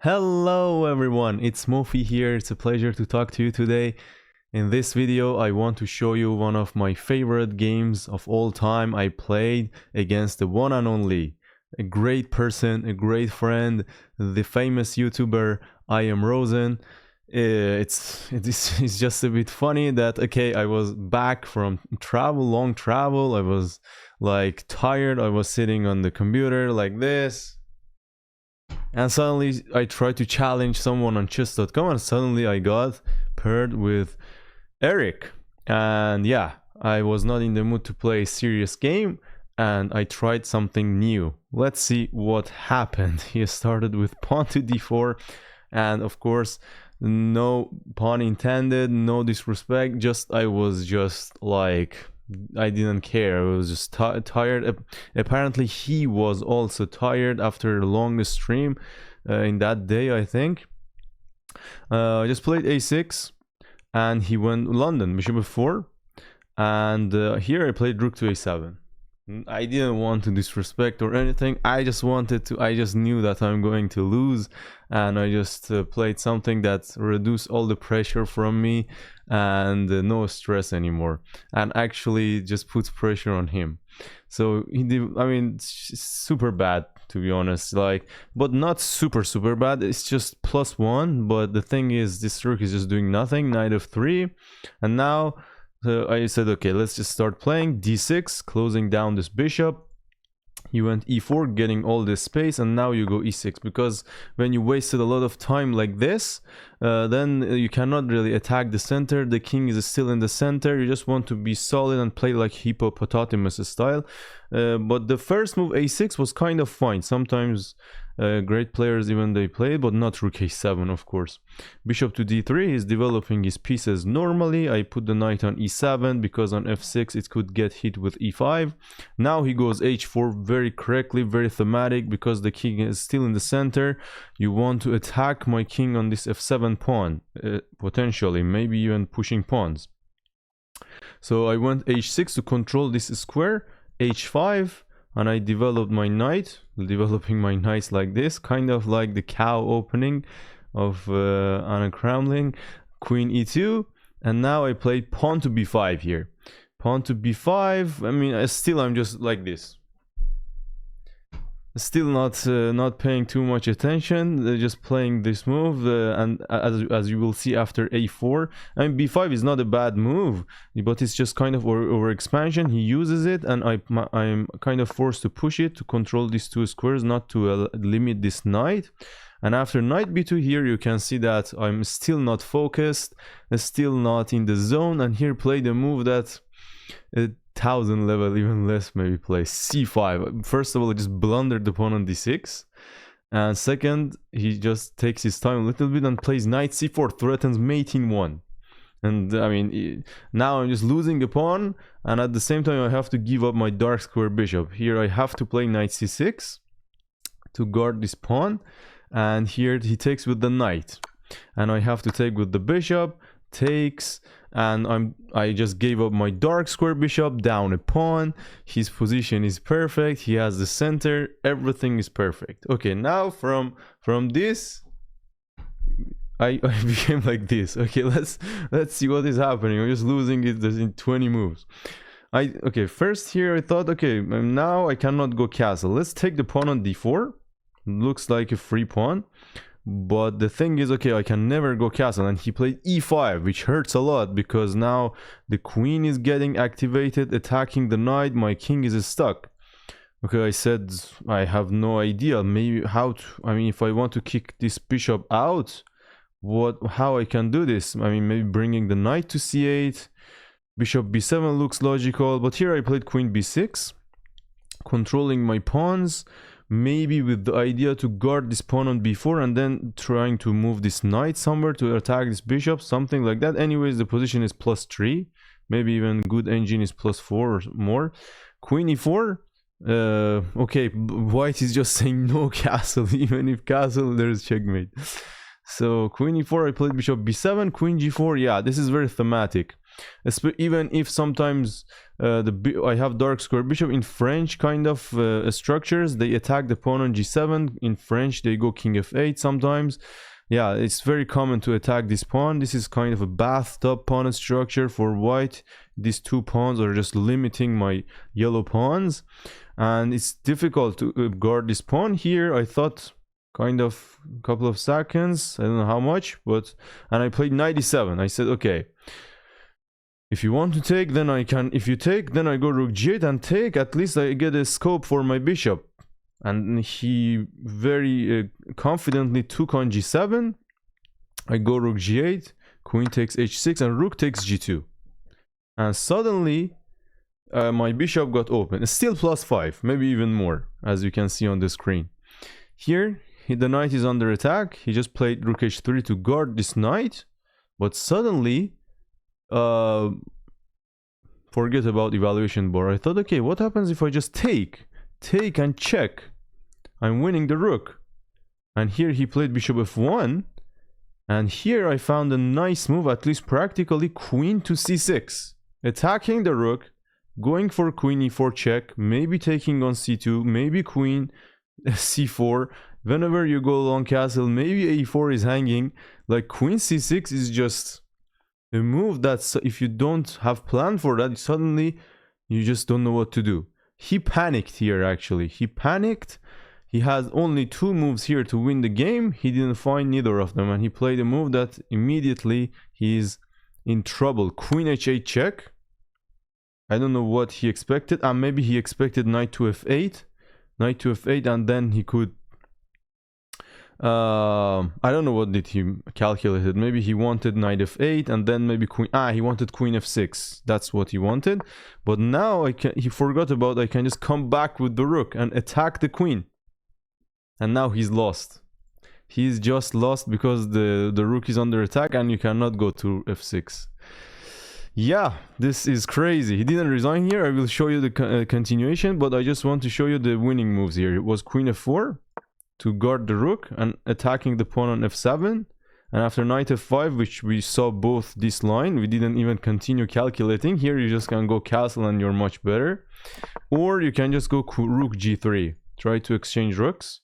Hello everyone, it's Mofi here. It's a pleasure to talk to you today. In this video, I want to show you one of my favorite games of all time I played against the one and only, a great person, a great friend, the famous YouTuber I am Rosen. It's just a bit funny that I was back from long travel. I was like tired. I was sitting on the computer like this. And suddenly I tried to challenge someone on chess.com and suddenly I got paired with Eric. And yeah, I was not in the mood to play a serious game and I tried something new. Let's see what happened. He started with pawn to d4 and of course no pun intended, no disrespect, I was just like I didn't care. I was just tired. Apparently, he was also tired after a long stream in that day, I think. I just played a6, and he went London, bishop f4, and here I played rook to a7. I didn't want to disrespect or anything. I just knew that I'm going to lose, and I just played something that reduced all the pressure from me and no stress anymore, and actually just puts pressure on him. So he did, I mean, super bad to be honest, but not super bad. It's just +1, but the thing is this rook is just doing nothing. Knight f3, and now I said, okay, let's just start playing d6, closing down this bishop. You went e4, getting all this space, and now you go e6, because when you wasted a lot of time like this, then you cannot really attack the center. The king is still in the center. You just want to be solid and play like hippopotamus style. But the first move a6 was kind of fine. Sometimes great players even they play, but not rook a7, of course. Bishop to d3 is developing his pieces normally. I put the knight on e7 because on f6 it could get hit with e5. Now he goes h4, very correctly, very thematic, because the king is still in the center. You want to attack my king on this f7 pawn, potentially, maybe even pushing pawns. So I went h6 to control this square, h5, and I developed my knight, developing my knights like this, kind of like the cow opening of Anna Kramling. Queen e2, and now I played pawn to b5 here. Pawn to b5, I mean, I'm just like this. Still not paying too much attention, just playing this move, and as you will see after a4, I mean b5 is not a bad move, but it's just kind of over expansion. He uses it and I'm kind of forced to push it to control these two squares, not to limit this knight. And after knight b2 here, you can see that I'm still not focused, still not in the zone, and here played a move that 1000 level, even less, maybe play c5. First of all, I just blundered the pawn on d6, and second, he just takes his time a little bit and plays knight c4, threatens mating 1. And I mean, now I'm just losing the pawn, and at the same time I have to give up my dark square bishop. Here I have to play knight c6 to guard this pawn, and here he takes with the knight, and I have to take with the bishop, takes, and I just gave up my dark square bishop, down a pawn. His position is perfect, he has the center, everything is perfect. Okay, now from this I became like this. Okay, let's see what is happening. I'm just losing it in 20 moves. Okay, first here I thought, okay, now I cannot go castle. Let's take the pawn on d4. Looks like a free pawn. But the thing is, okay, I can never go castle, and he played e5, which hurts a lot because now the queen is getting activated, attacking the knight. My king is stuck. Okay, I said I have no idea maybe I mean, if I want to kick this bishop out, how I can do this. I mean, maybe bringing the knight to c8, bishop b7 looks logical, but here I played queen b6, controlling my pawns, maybe with the idea to guard this pawn on b4 and then trying to move this knight somewhere to attack this bishop, something like that. Anyways, the position is +3, maybe even good engine is +4 or more. Queen e4, okay, white is just saying no castle. Even if castle, there's checkmate. So queen e4, I played bishop b7, queen g4. Yeah, this is very thematic. Even if sometimes I have dark square bishop in French kind of structures, they attack the pawn on g7. In French they go king f8 sometimes. Yeah, it's very common to attack this pawn. This is kind of a bathtub pawn structure for white. These two pawns are just limiting my yellow pawns, and it's difficult to guard this pawn here. I thought kind of a couple of seconds, I don't know how much, but and I played knight e7. I said, okay, if you want to take, then I can. If you take, then I go rook g8 and take. At least I get a scope for my bishop. And he very confidently took on g7. I go rook g8, queen takes h6, and rook takes g2. And suddenly, my bishop got open. It's still +5, maybe even more, as you can see on the screen. Here, the knight is under attack. He just played rook h3 to guard this knight. But suddenly, forget about evaluation bar. I thought, okay, what happens if I just take and check? I'm winning the rook. And here he played bishop f1, and here I found a nice move, at least practically, queen to c6, attacking the rook, going for queen e4 check, maybe taking on c2, maybe queen c4. Whenever you go long castle, maybe a4 is hanging. Like queen c6 is just a move that if you don't have plan for that, suddenly you just don't know what to do. He panicked here, actually. He panicked. He has only 2 moves here to win the game. He didn't find neither of them, and he played a move that immediately he's in trouble. Queen h8 check. I don't know what he expected. Maybe he expected knight to f8. Knight to f8, and then he could... I don't know what did he calculated. Maybe he wanted knight f8, and then maybe queen... he wanted queen f6. That's what he wanted. But now he forgot about I can just come back with the rook and attack the queen. And now he's lost. He's just lost because the rook is under attack and you cannot go to f6. Yeah, this is crazy. He didn't resign here. I will show you the continuation, but I just want to show you the winning moves here. It was queen f4 to guard the rook and attacking the pawn on f7. And after knight f5, which we saw both this line, we didn't even continue calculating. Here you just can go castle and you're much better. Or you can just go rook g3. Try to exchange rooks.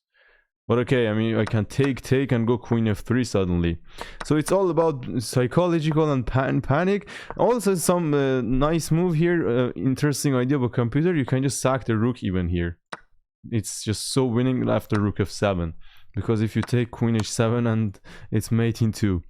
But okay, I mean, I can take and go queen f3 suddenly. So it's all about psychological and panic. Also some nice move here, interesting idea about computer. You can just sack the rook even here. It's just so winning after rook f7. Because if you take queen h7 and it's mate in 2.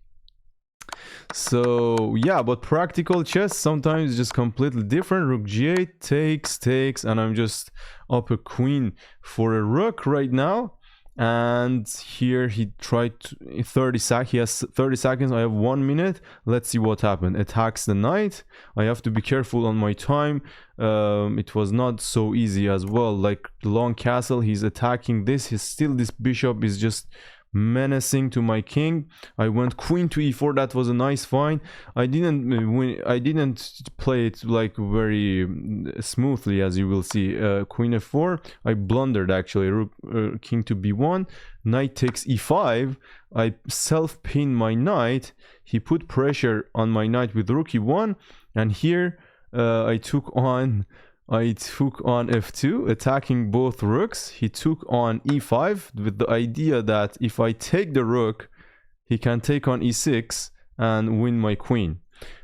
So yeah, but practical chess sometimes is just completely different. Rook g8 takes, and I'm just up a queen for a rook right now. And here he tried 30 seconds. He has 30 seconds. I have 1 minute. Let's see what happened. Attacks the knight. I have to be careful on my time. It was not so easy as well. Like long castle, he's attacking this. This bishop is just menacing to my king. I went queen to e4. That was a nice find. I didn't win. I didn't play it like very smoothly, as you will see. Queen f4. I blundered actually. King to b1. Knight takes e5. I self-pinned my knight. He put pressure on my knight with rook e1, and here I took on f2, attacking both rooks. He took on e5 with the idea that if I take the rook, he can take on e6 and win my queen.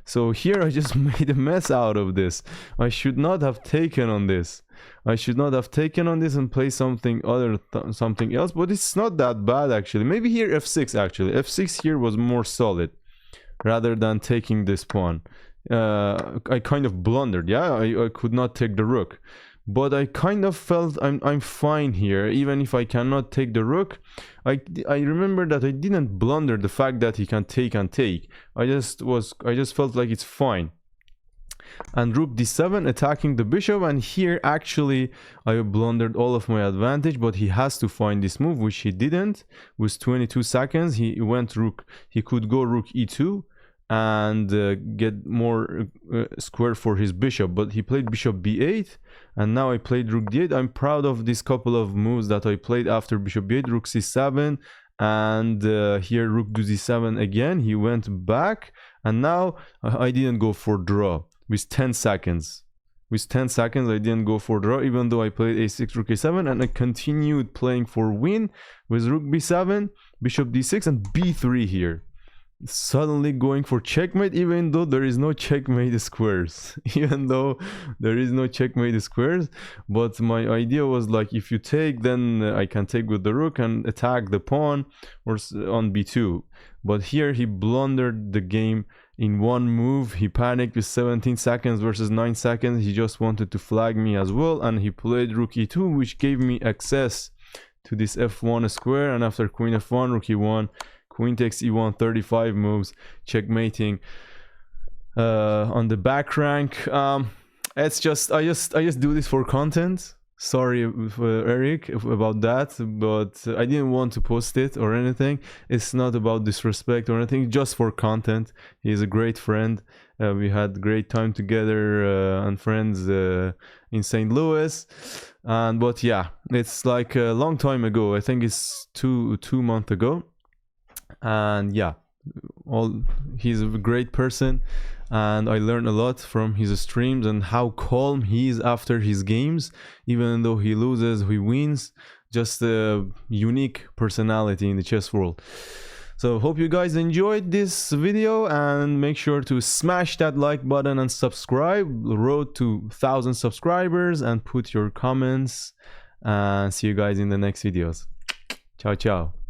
So here I just made a mess out of this. I should not have taken on this. I should not have taken on this and play something something else, but it's not that bad actually. Maybe here f6 actually. f6 here was more solid rather than taking this pawn. I kind of blundered. Yeah, I could not take the rook, but I kind of felt I'm fine here, even if I cannot take the rook. I remember that I didn't blunder the fact that he can take and take. I just felt like it's fine. And rook d7 attacking the bishop, and here actually I blundered all of my advantage, but he has to find this move, which he didn't. With 22 seconds he went rook. He could go rook e2 and get more square for his bishop, but he played bishop b8, and now I played rook d8. I'm proud of this couple of moves that I played after bishop b8. Rook c7, and here rook to d7 again. He went back, And now I didn't go for draw with 10 seconds. With 10 seconds, I didn't go for draw, even though I played a6, rook a7, and I continued playing for win with rook b7, bishop d6, and b3 here. Suddenly going for checkmate, even though there is no checkmate squares. Even though there is no checkmate squares. But my idea was like, if you take, then I can take with the rook and attack the pawn or on b2. But here he blundered the game in one move. He panicked with 17 seconds versus 9 seconds. He just wanted to flag me as well, and he played rook e2, which gave me access to this f1 square. And after queen f1, rook e1, queen takes e1, 35 moves, checkmating on the back rank. It's just I just do this for content. Sorry, Eric, about that, but I didn't want to post it or anything. It's not about disrespect or anything, just for content. He's a great friend. We had great time together and friends in St. Louis. But yeah, it's like a long time ago. I think it's two months ago. And yeah, he's a great person, and I learned a lot from his streams and how calm he is after his games. Even though he loses, he wins. Just a unique personality in the chess world. So hope you guys enjoyed this video, and make sure to smash that like button and subscribe. Road to 1,000 subscribers, and put your comments, and see you guys in the next videos. Ciao ciao.